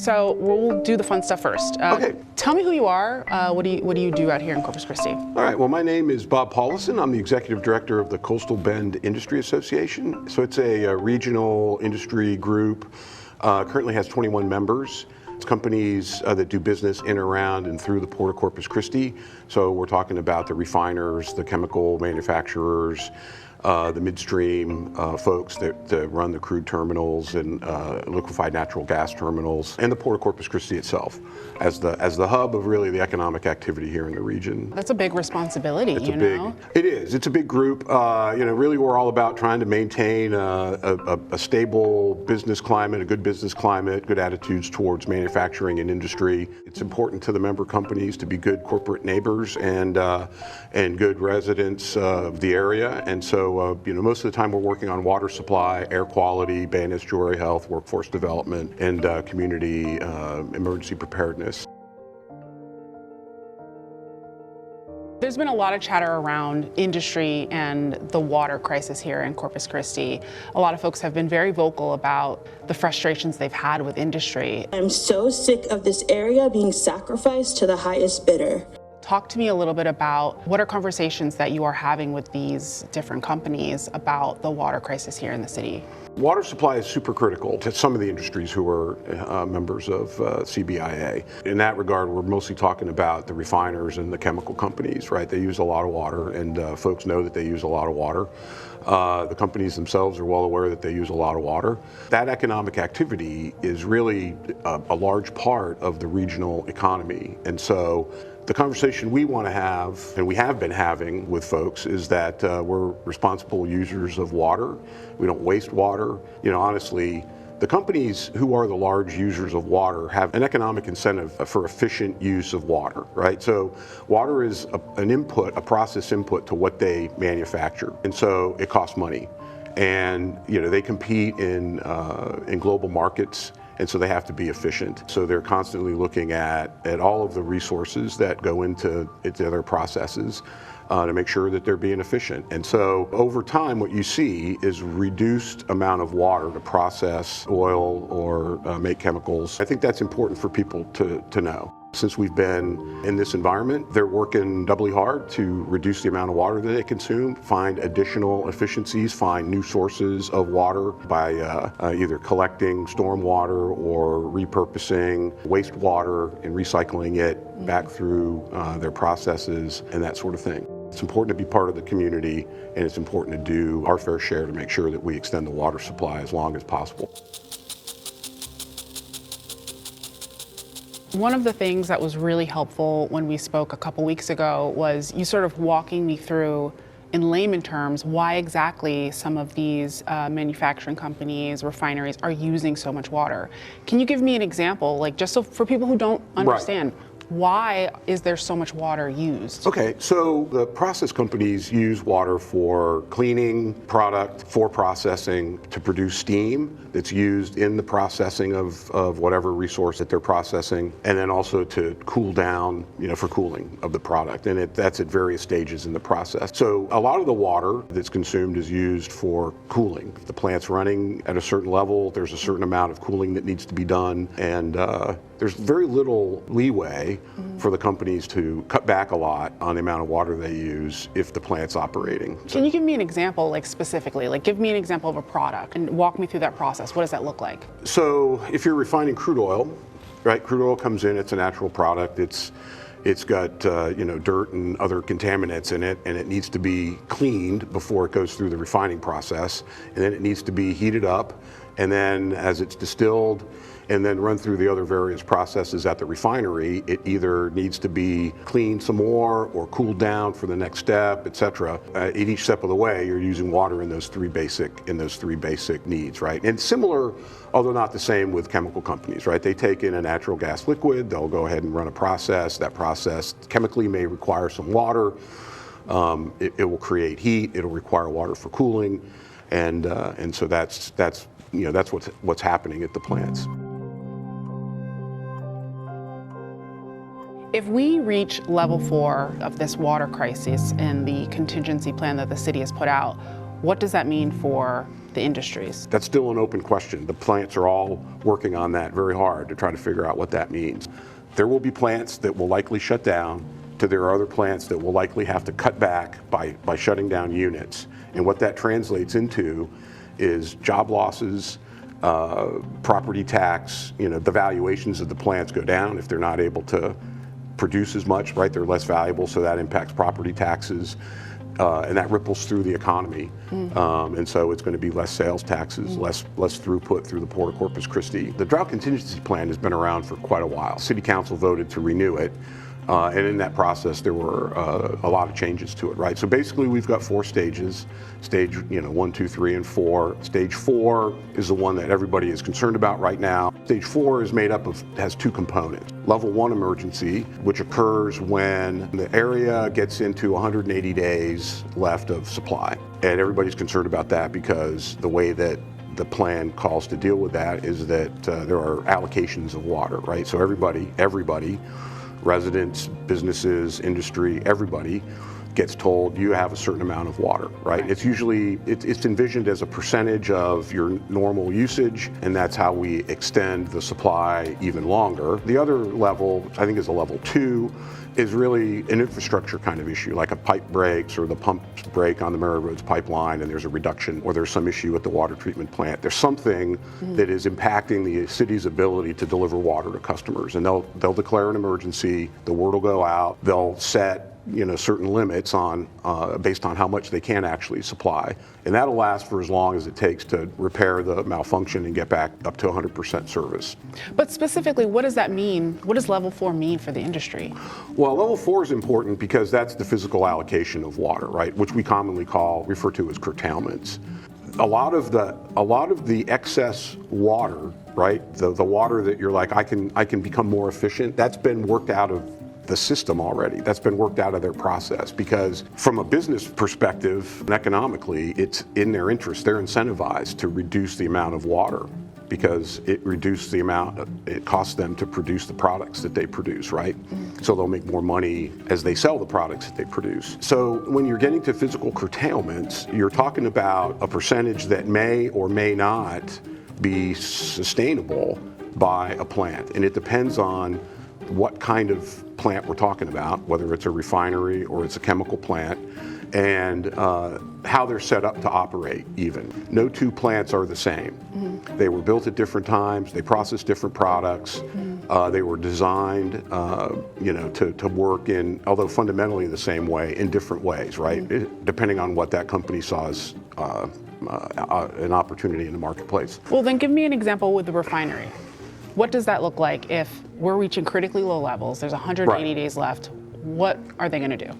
So we'll do the fun stuff first. Okay. Tell me who you are. What do you do out here in Corpus Christi? All right, well, my name is Bob Paulison. I'm the executive director of the Coastal Bend Industry Association. So it's a regional industry group, currently has 21 members. It's companies that do business in, around, and through the Port of Corpus Christi. So we're talking about the refiners, the chemical manufacturers, the midstream folks that run the crude terminals and liquefied natural gas terminals, and the Port of Corpus Christi itself as the hub of really the economic activity here in the region. That's a big responsibility, It is. It's a big group. Really we're all about trying to maintain a stable business climate, a good business climate, good attitudes towards manufacturing and industry. It's important to the member companies to be good corporate neighbors and good residents of the area. And so most of the time we're working on water supply, air quality, band estuary health, workforce development, and community emergency preparedness. There's been a lot of chatter around industry and the water crisis here in Corpus Christi. A lot of folks have been very vocal about the frustrations they've had with industry. I'm so sick of this area being sacrificed to the highest bidder. Talk to me a little bit about what are conversations that you are having with these different companies about the water crisis here in the city? Water supply is super critical to some of the industries who are members of CBIA. In that regard, we're mostly talking about the refiners and the chemical companies, right? They use a lot of water, and folks know that they use a lot of water. The companies themselves are well aware that they use a lot of water. That economic activity is really a large part of the regional economy. And so the conversation we want to have, and we have been having with folks, is that we're responsible users of water. We don't waste water. Honestly, the companies who are the large users of water have an economic incentive for efficient use of water, right? So water is an input, a process input to what they manufacture. And so it costs money. And they compete in global markets. And so they have to be efficient. So they're constantly looking at all of the resources that go into their processes to make sure that they're being efficient. And so over time, what you see is reduced amount of water to process oil or make chemicals. I think that's important for people to know. Since we've been in this environment, they're working doubly hard to reduce the amount of water that they consume, find additional efficiencies, find new sources of water by either collecting storm water or repurposing wastewater and recycling it back through their processes and that sort of thing. It's important to be part of the community, and it's important to do our fair share to make sure that we extend the water supply as long as possible. One of the things that was really helpful when we spoke a couple weeks ago was you sort of walking me through, in layman terms, why exactly some of these manufacturing companies, refineries, are using so much water. Can you give me an example, like just so for people who don't understand? Right. Why is there so much water used? Okay, so the process companies use water for cleaning product, for processing, to produce steam that's used in the processing of whatever resource that they're processing, and then also to cool down, for cooling of the product. And that's at various stages in the process. So a lot of the water that's consumed is used for cooling. If the plant's running at a certain level, there's a certain amount of cooling that needs to be done, and there's very little leeway for the companies to cut back a lot on the amount of water they use if the plant's operating. Can you give me an example, like specifically, like give me an example of a product and walk me through that process? What does that look like? So if you're refining crude oil, right? Crude oil comes in, it's a natural product. It's got dirt and other contaminants in it, and it needs to be cleaned before it goes through the refining process. And then it needs to be heated up, and then as it's distilled, and then run through the other various processes at the refinery, it either needs to be cleaned some more or cooled down for the next step, et cetera. At each step of the way, you're using water in those three basic needs, right? And similar, although not the same, with chemical companies, right? They take in a natural gas liquid, they'll go ahead and run a process. That process chemically may require some water. It will create heat. It'll require water for cooling, and so that's what's happening at the plants. If we reach level 4 of this water crisis in the contingency plan that the city has put out, what does that mean for the industries? That's still an open question. The plants are all working on that very hard to try to figure out what that means. There will be plants that will likely shut down, to there are other plants that will likely have to cut back by shutting down units. And what that translates into is job losses, property tax, the valuations of the plants go down if they're not able to produce as much, right? They're less valuable, so that impacts property taxes. And that ripples through the economy. And so it's going to be less sales taxes, less throughput through the Port of Corpus Christi. The Drought Contingency Plan has been around for quite a while. City Council voted to renew it. And in that process, there were a lot of changes to it, right? So basically, we've got 4 stages. Stage, 1, 2, 3, and 4. Stage 4 is the one that everybody is concerned about right now. Stage 4 is has 2 components. Level 1 emergency, which occurs when the area gets into 180 days left of supply. And everybody's concerned about that because the way that the plan calls to deal with that is that there are allocations of water, right? So everybody, residents, businesses, industry, everybody gets told you have a certain amount of water, right? It's usually, it's envisioned as a percentage of your normal usage, and that's how we extend the supply even longer. The other level, I think is a level 2, is really an infrastructure kind of issue, like a pipe breaks or the pumps break on the Mary Roads pipeline and there's a reduction, or there's some issue with the water treatment plant. There's something that is impacting the city's ability to deliver water to customers, and they'll declare an emergency, the word will go out, they'll set certain limits on based on how much they can actually supply, and that'll last for as long as it takes to repair the malfunction and get back up to 100% service. But specifically, what does that mean? What does level 4 mean for the industry? Well, level 4 is important because that's the physical allocation of water, right, which we commonly refer to as curtailments. A lot of the excess water, right, the water that you're like, I can become more efficient, that's been worked out of the system already. That's been worked out of their process, because from a business perspective and economically, it's in their interest. They're incentivized to reduce the amount of water because it reduces the amount it costs them to produce the products that they produce, right? So they'll make more money as they sell the products that they produce. So when you're getting to physical curtailments, you're talking about a percentage that may or may not be sustainable by a plant. And it depends on what kind of plant we're talking about, whether it's a refinery or it's a chemical plant, and how they're set up to operate even. No 2 plants are the same. They were built at different times, they process different products, they were designed to work in, although fundamentally the same way, in different ways, right? Depending on what that company saw as an opportunity in the marketplace. Well, then give me an example with the refinery. What does that look like if we're reaching critically low levels, there's 180 days left, what are they going to do?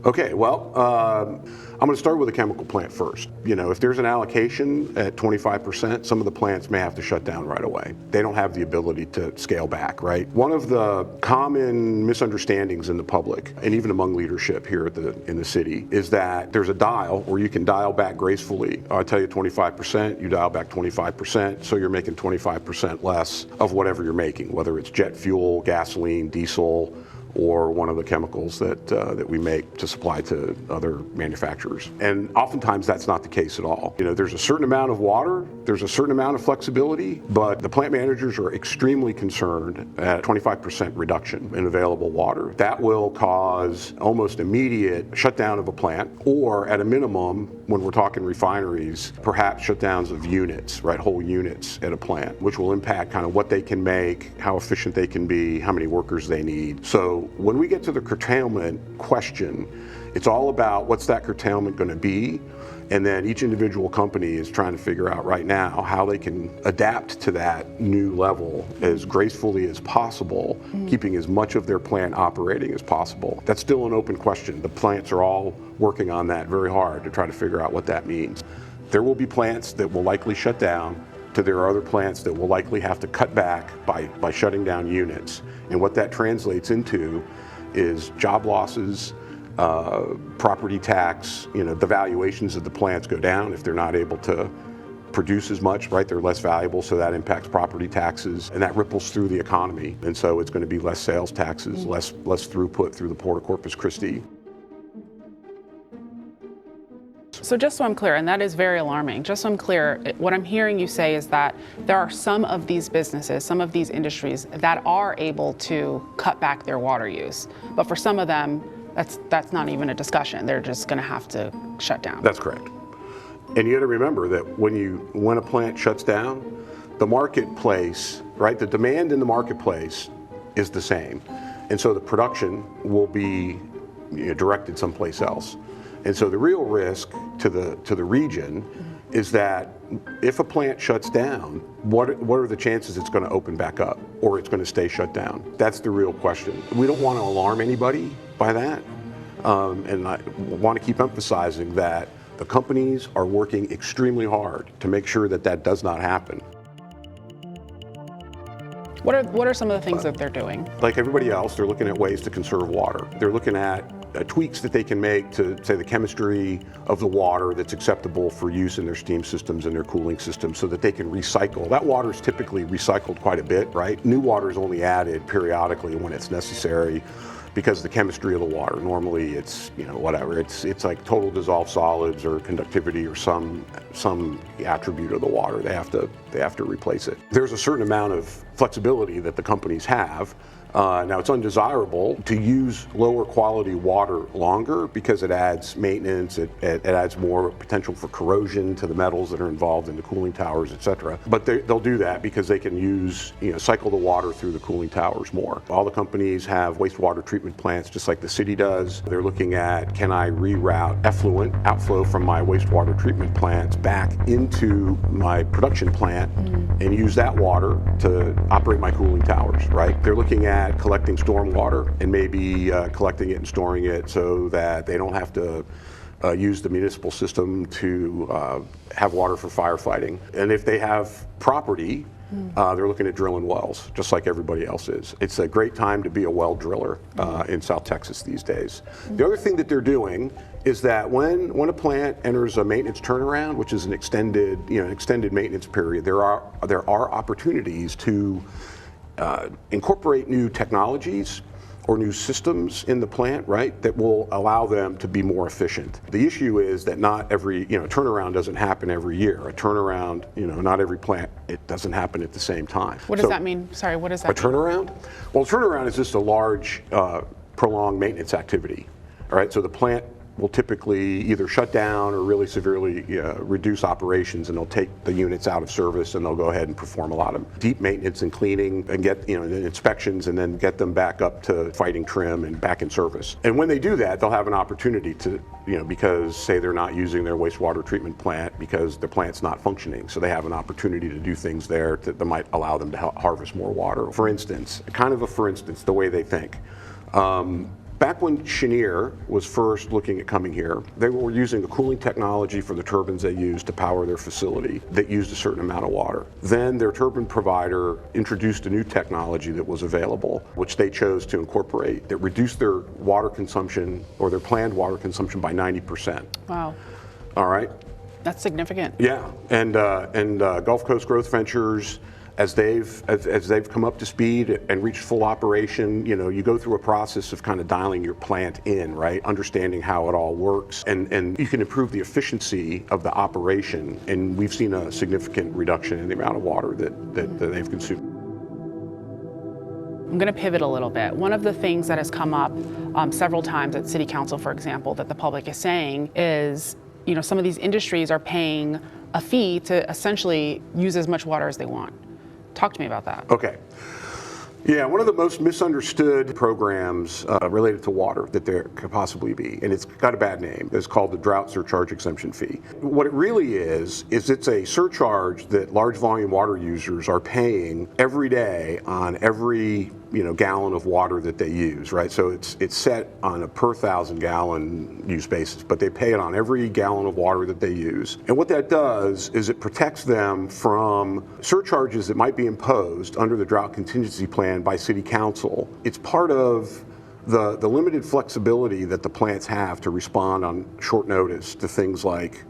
Okay, well, I'm going to start with a chemical plant first. If there's an allocation at 25%, some of the plants may have to shut down right away. They don't have the ability to scale back, right? One of the common misunderstandings in the public, and even among leadership here in the city, is that there's a dial where you can dial back gracefully. I tell you 25%, you dial back 25%, so you're making 25% less of whatever you're making, whether it's jet fuel, gasoline, diesel, or one of the chemicals that we make to supply to other manufacturers. And oftentimes that's not the case at all. There's a certain amount of water, there's a certain amount of flexibility, but the plant managers are extremely concerned at a 25% reduction in available water. That will cause almost immediate shutdown of a plant, or at a minimum, when we're talking refineries, perhaps shutdowns of units, right, whole units at a plant, which will impact kind of what they can make, how efficient they can be, how many workers they need. So when we get to the curtailment question, it's all about what's that curtailment going to be, and then each individual company is trying to figure out right now how they can adapt to that new level as gracefully as possible, keeping as much of their plant operating as possible. That's still an open question. The plants are all working on that very hard to try to figure out what that means. There will be plants that will likely shut down, to there are other plants that will likely have to cut back by shutting down units. And what that translates into is job losses, property tax, the valuations of the plants go down if they're not able to produce as much, right? They're less valuable, so that impacts property taxes, and that ripples through the economy. And so it's going to be less sales taxes, less throughput through the Port of Corpus Christi. So just so I'm clear, and that is very alarming, just so I'm clear, what I'm hearing you say is that there are some of these businesses, some of these industries that are able to cut back their water use. But for some of them, that's not even a discussion. They're just going to have to shut down. That's correct. And you got to remember that when a plant shuts down, the marketplace, right, the demand in the marketplace is the same. And so the production will be directed someplace else. And so the real risk to the region is that if a plant shuts down, what are the chances it's going to open back up or it's going to stay shut down? That's the real question. We don't want to alarm anybody by that. And I want to keep emphasizing that the companies are working extremely hard to make sure that that does not happen. What are some of the things that they're doing? Like everybody else, they're looking at ways to conserve water. They're looking at tweaks that they can make to, say, the chemistry of the water that's acceptable for use in their steam systems and their cooling systems so that they can recycle. That water is typically recycled quite a bit, right? New water is only added periodically when it's necessary because of the chemistry of the water. Normally it's, whatever, it's like total dissolved solids or conductivity or some attribute of the water. They have to replace it. There's a certain amount of flexibility that the companies have. Now it's undesirable to use lower quality water longer because it adds maintenance, it adds more potential for corrosion to the metals that are involved in the cooling towers, etc. But they'll do that because they can cycle the water through the cooling towers more. All the companies have wastewater treatment plants just like the city does. They're looking at, can I reroute effluent outflow from my wastewater treatment plants back into my production plant and use that water to operate my cooling towers, right? They're looking at collecting stormwater and maybe collecting it and storing it so that they don't have to use the municipal system to have water for firefighting. And if they have property, they're looking at drilling wells, just like everybody else is. It's a great time to be a well driller in South Texas these days. The other thing that they're doing is that when a plant enters a maintenance turnaround, which is an extended maintenance period, there are opportunities to incorporate new technologies or new systems in the plant, right, that will allow them to be more efficient. The issue is that not every, turnaround doesn't happen every year. A turnaround, not every plant, it doesn't happen at the same time. What does that mean? Sorry, what does that mean? A turnaround? Well, a turnaround is just a large, prolonged maintenance activity. All right, so the plant will typically either shut down or really severely reduce operations, and they'll take the units out of service and they'll go ahead and perform a lot of deep maintenance and cleaning and get inspections and then get them back up to fighting trim and back in service. And when they do that, they'll have an opportunity to, because say they're not using their wastewater treatment plant because the plant's not functioning, so they have an opportunity to do things there that might allow them to harvest more water. For instance, the way they think. Back when Cheniere was first looking at coming here, they were using the cooling technology for the turbines they used to power their facility that used a certain amount of water. Then their turbine provider introduced a new technology that was available, which they chose to incorporate, that reduced their water consumption or their planned water consumption by 90%. Wow. All right. That's significant. Yeah, and Gulf Coast Growth Ventures, as they've come up to speed and reached full operation, you go through a process of kind of dialing your plant in, right? Understanding how it all works, and you can improve the efficiency of the operation. And we've seen a significant reduction in the amount of water that they've consumed. I'm going to pivot a little bit. One of the things that has come up several times at City Council, for example, that the public is saying is, some of these industries are paying a fee to essentially use as much water as they want. Talk to me about that. Okay. Yeah, one of the most misunderstood programs related to water that there could possibly be, and it's got a bad name, is called the Drought Surcharge Exemption Fee. What it really is it's a surcharge that large volume water users are paying every day on every gallon of water that they use, right? So it's set on a per 1,000 gallon use basis, but they pay it on every gallon of water that they use. And what that does is it protects them from surcharges that might be imposed under the drought contingency plan by City Council. It's part of the limited flexibility that the plants have to respond on short notice to things like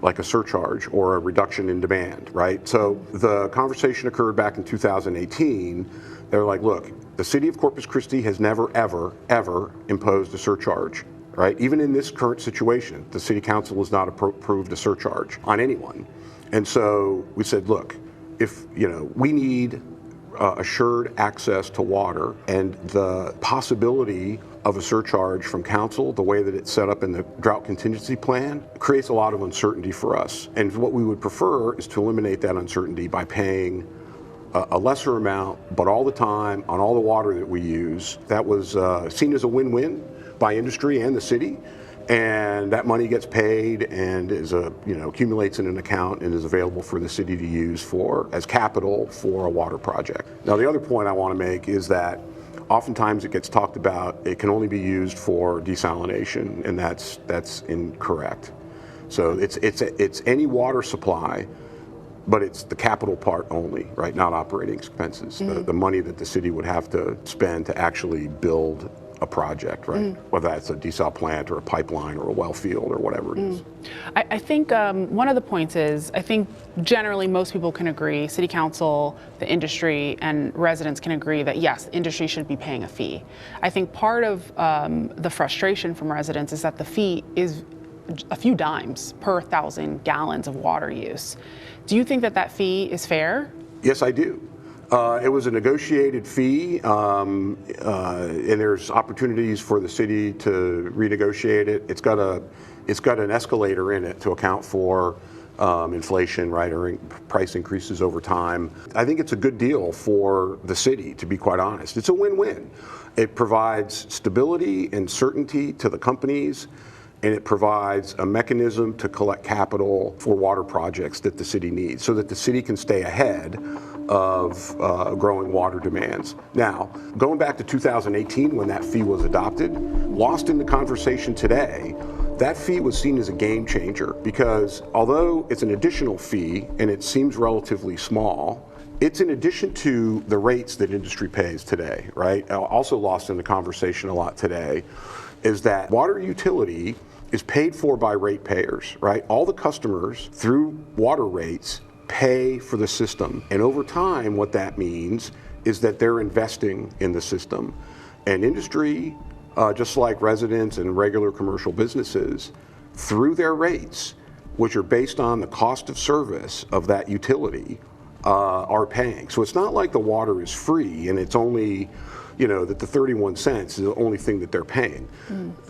a surcharge or a reduction in demand, right? So the conversation occurred back in 2018. They're like, look, the city of Corpus Christi has never, ever, ever imposed a surcharge, right? Even in this current situation, the city council has not approved a surcharge on anyone. And so we said, look, if, we need assured access to water, and the possibility of a surcharge from council, the way that it's set up in the drought contingency plan, creates a lot of uncertainty for us. And what we would prefer is to eliminate that uncertainty by paying a lesser amount, but all the time, on all the water that we use. That was seen as a win-win by industry and the city. And that money gets paid and is accumulates in an account and is available for the city to use as capital for a water project. Now, the other point I want to make is that oftentimes it gets talked about it can only be used for desalination, and that's incorrect. So it's any water supply, but it's the capital part only, right? Not operating expenses. The money that the city would have to spend to actually build a project, right? Whether that's a desal plant or a pipeline or a well field or whatever it is. I think one of the points is, I think generally most people can agree, city council, the industry, and residents can agree that yes, industry should be paying a fee. I think part of the frustration from residents is that the fee is a few dimes per 1,000 gallons of water use. Do you think that fee is fair? Yes, I do. It was a negotiated fee, and there's opportunities for the city to renegotiate it. It's got an escalator in it to account for inflation, right, or price increases over time. I think it's a good deal for the city, to be quite honest. It's a win-win. It provides stability and certainty to the companies, and it provides a mechanism to collect capital for water projects that the city needs so that the city can stay ahead of growing water demands. Now, going back to 2018 when that fee was adopted, lost in the conversation today, that fee was seen as a game changer because although it's an additional fee and it seems relatively small, it's in addition to the rates that industry pays today, right? Also lost in the conversation a lot today is that water utility is paid for by ratepayers, right? All the customers through water rates pay for the system. And over time, what that means is that they're investing in the system. And industry, just like residents and regular commercial businesses, through their rates, which are based on the cost of service of that utility, are paying. So it's not like the water is free and it's only, that the 31 cents is the only thing that they're paying.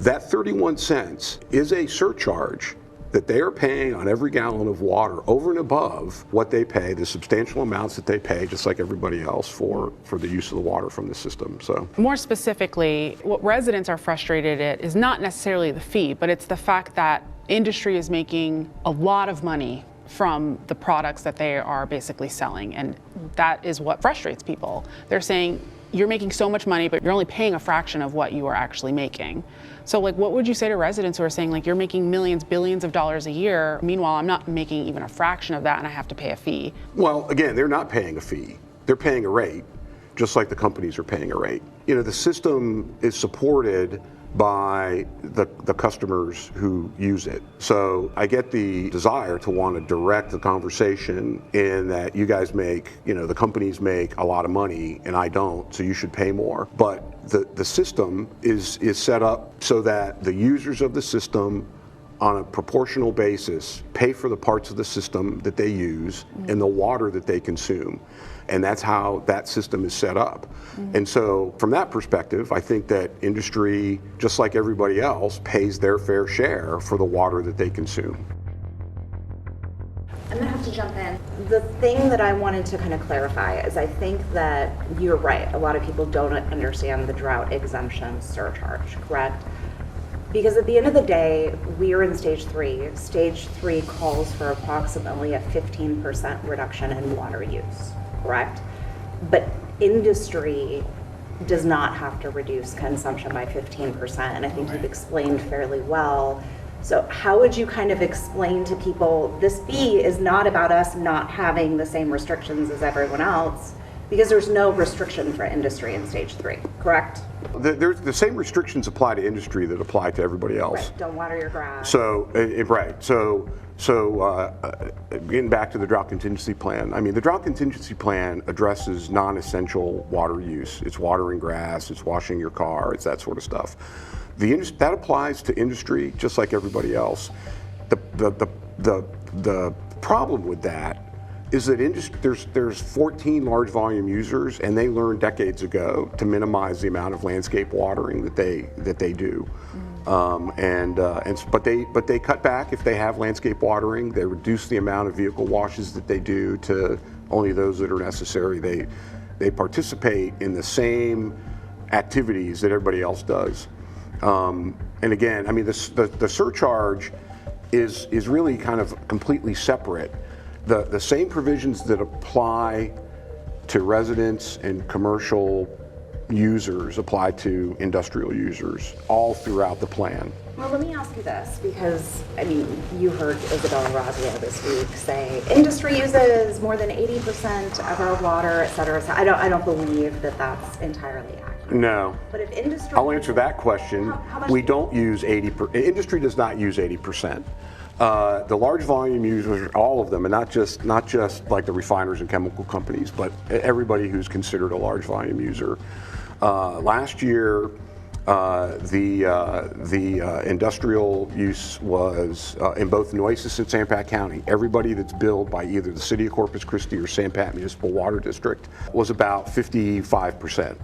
That 31 cents is a surcharge that they are paying on every gallon of water over and above what they pay, the substantial amounts that they pay, just like everybody else, for the use of the water from the system. So, more specifically, what residents are frustrated at is not necessarily the fee, but it's the fact that industry is making a lot of money from the products that they are basically selling, and that is what frustrates people. They're saying, you're making so much money, but you're only paying a fraction of what you are actually making. So what would you say to residents who are saying you're making millions, billions of dollars a year, meanwhile I'm not making even a fraction of that and I have to pay a fee? Well, again, they're not paying a fee. They're paying a rate, just like the companies are paying a rate. The system is supported by the customers who use it. So I get the desire to want to direct the conversation in that you guys make, the companies make a lot of money and I don't, so you should pay more. But the system is set up so that the users of the system on a proportional basis pay for the parts of the system that they use and the water that they consume. And that's how that system is set up. And so from that perspective, I think that industry, just like everybody else, pays their fair share for the water that they consume. I'm gonna have to jump in. The thing that I wanted to kind of clarify is I think that you're right. A lot of people don't understand the drought exemption surcharge, correct? Because at the end of the day, we are in stage 3. Stage 3 calls for approximately a 15% reduction in water use, correct? But industry does not have to reduce consumption by 15%, and I think you've explained fairly well. So how would you kind of explain to people this fee is not about us not having the same restrictions as everyone else, because there's no restriction for industry in stage 3, correct? There's the same restrictions apply to industry that apply to everybody else. Right. Don't water your grass. So, right. So getting back to the drought contingency plan, the drought contingency plan addresses non-essential water use. It's watering grass, it's washing your car, it's that sort of stuff. that applies to industry just like everybody else. The problem with that is that there's 14 large volume users, and they learned decades ago to minimize the amount of landscape watering that they do. But they cut back if they have landscape watering. They reduce the amount of vehicle washes that they do to only those that are necessary. They participate in the same activities that everybody else does. And again, I mean, the surcharge is really kind of completely separate. The same provisions that apply to residents and commercial users apply to industrial users all throughout the plan. Well, let me ask you this, because, I mean, you heard Isabella Razia this week say industry uses more than 80% of our water, et cetera, et cetera. I don't believe that that's entirely accurate. No. But if industry... I'll answer that question. How much we don't use 80%. Industry does not use 80%. The large volume users, all of them, and not just like the refiners and chemical companies, but everybody who's considered a large volume user. Last year, the industrial use was in both Nueces and San Pat County. Everybody that's billed by either the City of Corpus Christi or San Pat Municipal Water District was about 55%.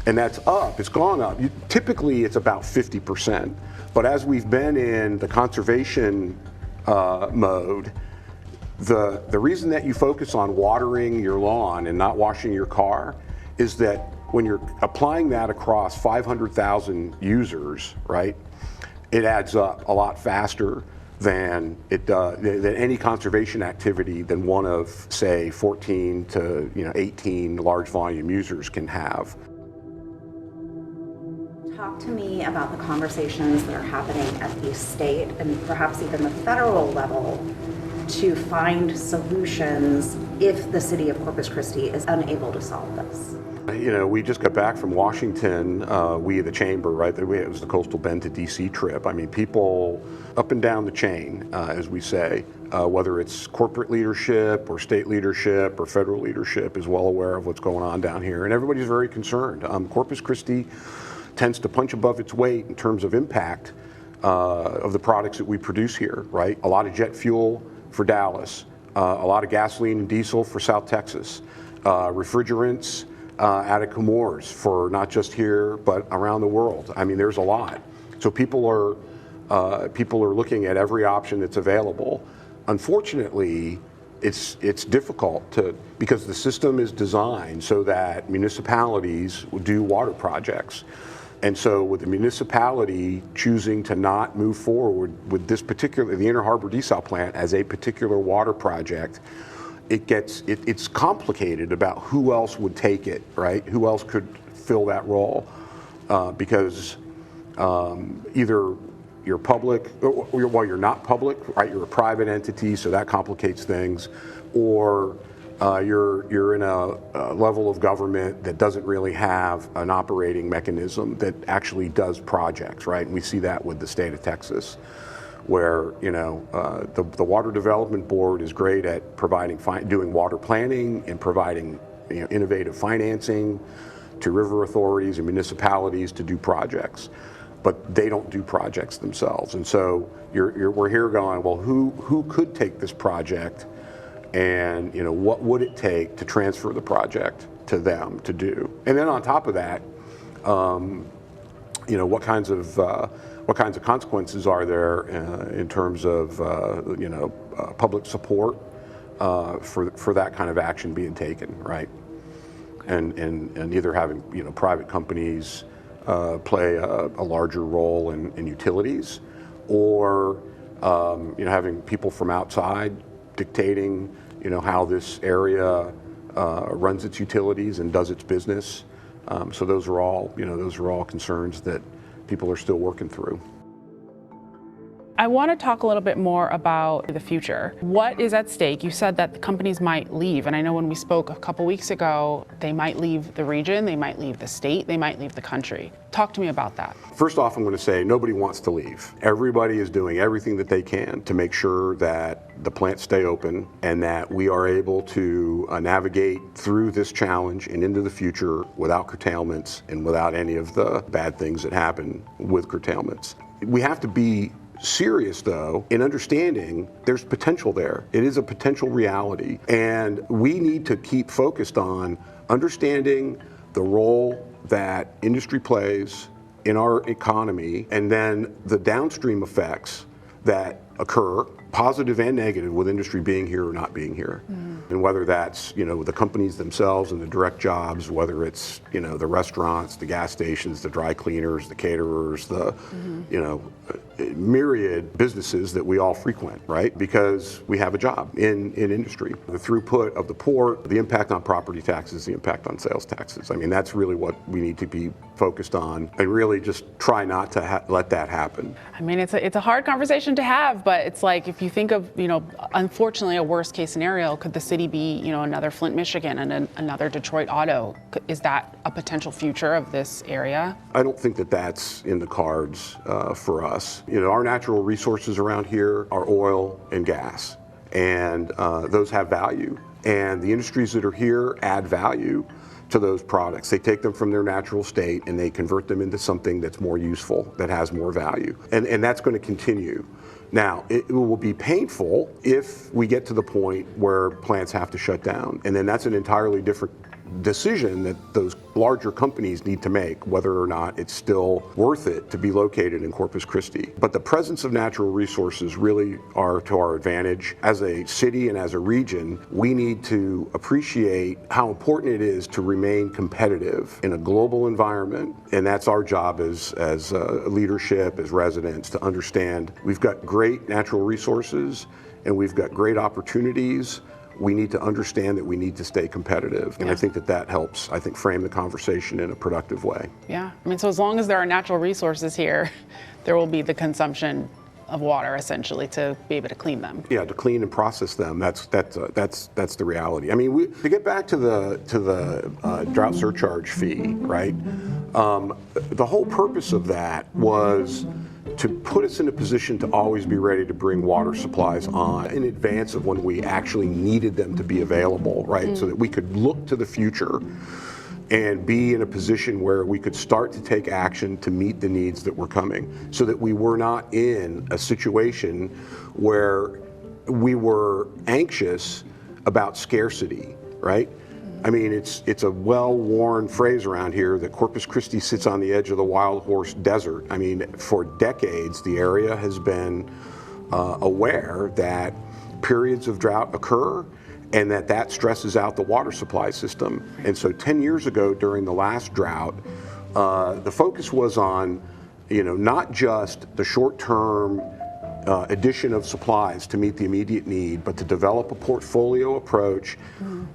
And that's up, it's gone up. Typically it's about 50%. But as we've been in the conservation mode, the reason that you focus on watering your lawn and not washing your car is that when you're applying that across 500,000 users, right, it adds up a lot faster than any conservation activity than one of, say, 14 to 18 large volume users can have. Talk to me about the conversations that are happening at the state and perhaps even the federal level to find solutions if the City of Corpus Christi is unable to solve this. We just got back from Washington, we the chamber, right? It was the Coastal Bend to DC trip. I mean, people up and down the chain, as we say, whether it's corporate leadership or state leadership or federal leadership, is well aware of what's going on down here, and everybody's very concerned. Corpus Christi tends to punch above its weight in terms of impact of the products that we produce here, right? A lot of jet fuel for Dallas, a lot of gasoline and diesel for South Texas, refrigerants out of Comores for not just here but around the world. I mean, there's a lot. So people are looking at every option that's available. Unfortunately, it's difficult because the system is designed so that municipalities do water projects. And so with the municipality choosing to not move forward with the Inner Harbor Desal plant as a particular water project, it's complicated about who else would take it, right? Who else could fill that role? Because either you're public, well, you're not public, right? You're a private entity, so that complicates things, or you're in a level of government that doesn't really have an operating mechanism that actually does projects, right? And we see that with the state of Texas, where the Water Development Board is great at doing water planning and providing innovative financing to river authorities and municipalities to do projects, but they don't do projects themselves. And so we're here going, well, who could take this project, and what would it take to transfer the project to them to do? And then on top of that, what kinds of consequences are there in terms of public support for that kind of action being taken, right? And either having private companies play a larger role in utilities, or having people from outside dictating how this area runs its utilities and does its business. So those are all concerns that people are still working through. I want to talk a little bit more about the future. What is at stake? You said that the companies might leave, and I know when we spoke a couple weeks ago, they might leave the region, they might leave the state, they might leave the country. Talk to me about that. First off, I'm going to say nobody wants to leave. Everybody is doing everything that they can to make sure that the plants stay open and that we are able to navigate through this challenge and into the future without curtailments and without any of the bad things that happen with curtailments. We have to be serious, though, in understanding there's potential there. It is a potential reality, and we need to keep focused on understanding the role that industry plays in our economy, and then the downstream effects that occur, positive and negative, with industry being here or not being here. And whether that's, the companies themselves and the direct jobs, whether it's, the restaurants, the gas stations, the dry cleaners, the caterers, the, myriad businesses that we all frequent, right? Because we have a job in industry. The throughput of the port, the impact on property taxes, the impact on sales taxes. I mean, that's really what we need to be focused on, and really just try not to let that happen. I mean, it's a hard conversation to have, but it's like, if you think of, unfortunately, a worst case scenario, could the city be, another Flint, Michigan, and another Detroit auto? Is that a potential future of this area? I don't think that that's in the cards for us. Our natural resources around here are oil and gas, and those have value. And the industries that are here add value to those products. They take them from their natural state and they convert them into something that's more useful, that has more value. And that's going to continue. Now, it will be painful if we get to the point where plants have to shut down. And then that's an entirely different decision that those larger companies need to make, whether or not it's still worth it to be located in Corpus Christi. But the presence of natural resources really are to our advantage. As a city and as a region, we need to appreciate how important it is to remain competitive in a global environment. And that's our job as leadership, as residents, to understand we've got great natural resources and we've got great opportunities. We need to understand that we need to stay competitive. And I think that helps, frame the conversation in a productive way. Yeah, I mean, so as long as there are natural resources here, there will be the consumption of water, essentially, to be able to clean them. Yeah, to clean and process them. That's the reality. I mean, to get back to the drought surcharge fee, right? The whole purpose of that was to put us in a position to always be ready to bring water supplies on in advance of when we actually needed them to be available, right? So that we could look to the future and be in a position where we could start to take action to meet the needs that were coming, so that we were not in a situation where we were anxious about scarcity, right? I mean, it's a well-worn phrase around here that Corpus Christi sits on the edge of the wild horse desert. I mean, for decades, the area has been aware that periods of drought occur and that stresses out the water supply system. And so 10 years ago, during the last drought, the focus was on, not just the short-term addition of supplies to meet the immediate need, but to develop a portfolio approach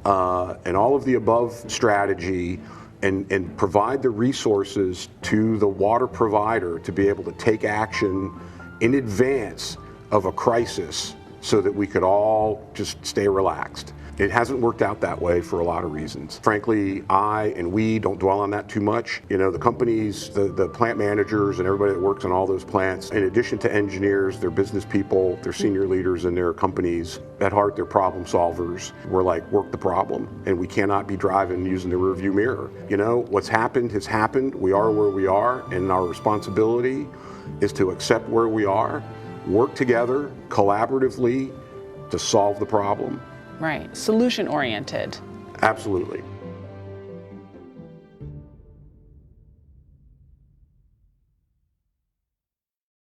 and all of the above strategy, and provide the resources to the water provider to be able to take action in advance of a crisis so that we could all just stay relaxed. It hasn't worked out that way for a lot of reasons. Frankly, we don't dwell on that too much. The companies, the plant managers and everybody that works on all those plants, in addition to engineers, they're business people, they're senior leaders in their companies. At heart, they're problem solvers. We're like, work the problem. And we cannot be driving using the rearview mirror. What's happened has happened. We are where we are, and our responsibility is to accept where we are, work together collaboratively to solve the problem. Right, solution-oriented. Absolutely.